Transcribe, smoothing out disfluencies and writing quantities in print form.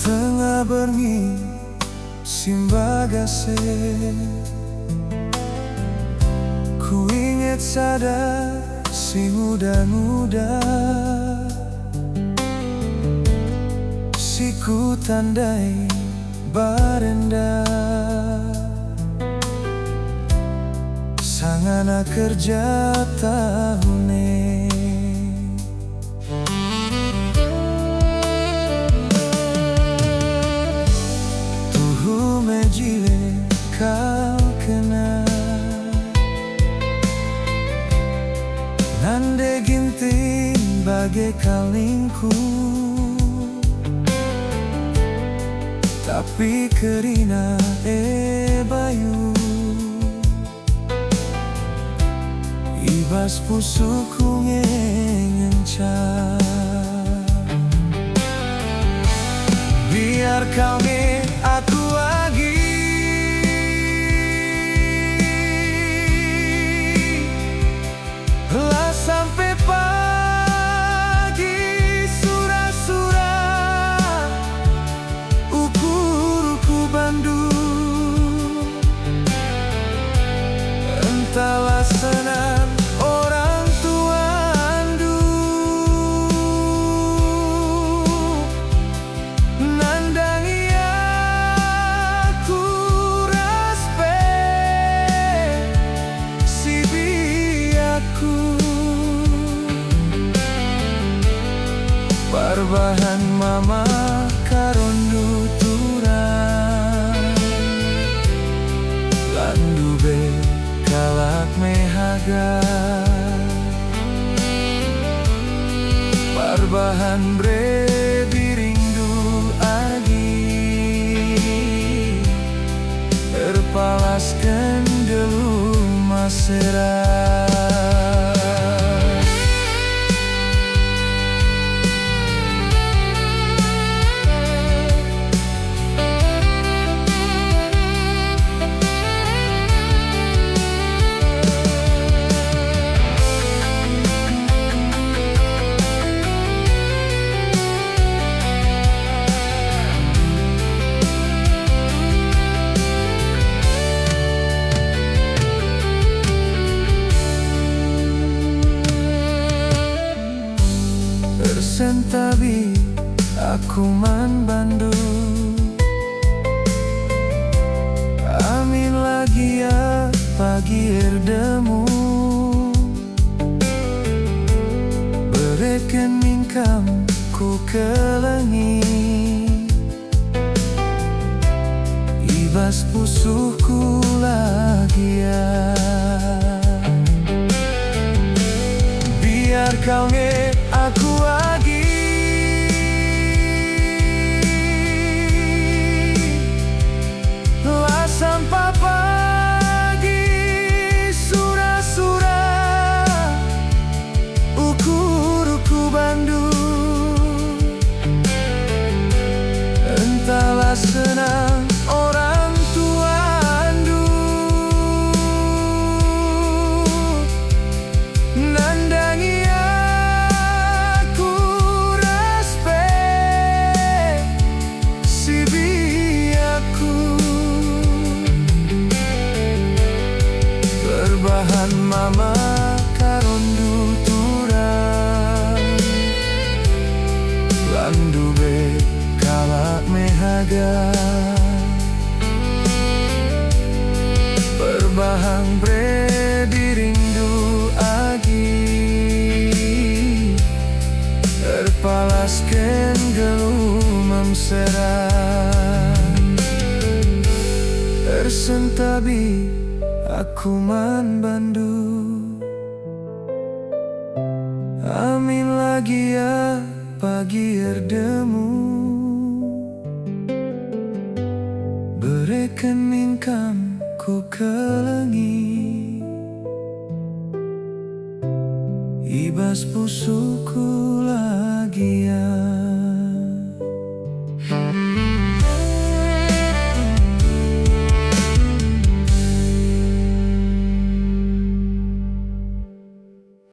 Tengah bengi simbagase, ku ingat sadar si muda-muda, si ku tandai barenda, sangana kerja tahune. Kau kena nande ginting bagai kalingku, tapi kerina bayu ibas pusuku ngencar. Biar kau aku lagi, sampai pagi surah-surah ukur-ukur Bandung. Entahlah senang orang tua andu, nandangi aku respek si biaku. Parbahan mama karon nuturan, landu be kalak mehaga. Parbahan bre biringdu agi, terpalaskan delu masera. Sentabi aku man Bandung, amin lagi ya pagi erdemu, bereken mingkam ku kelengi, ibas pusuhku lagi ya. Biar kau aku lagi, lah sampai pagi surah-surah ukur-ukur Bandung. Entahlah senang orang tua andu, nandangi aku respek si biaku. Berbahan mama karon nuturan, landu be kalak mehaga. Berbahan bre diringdu agi, terpalaskan gelu memsera. Tersentabi aku man Bandung, amin lagi ya pagi erdemu. rekening kam ku kelengi, ibas pusuku lagi.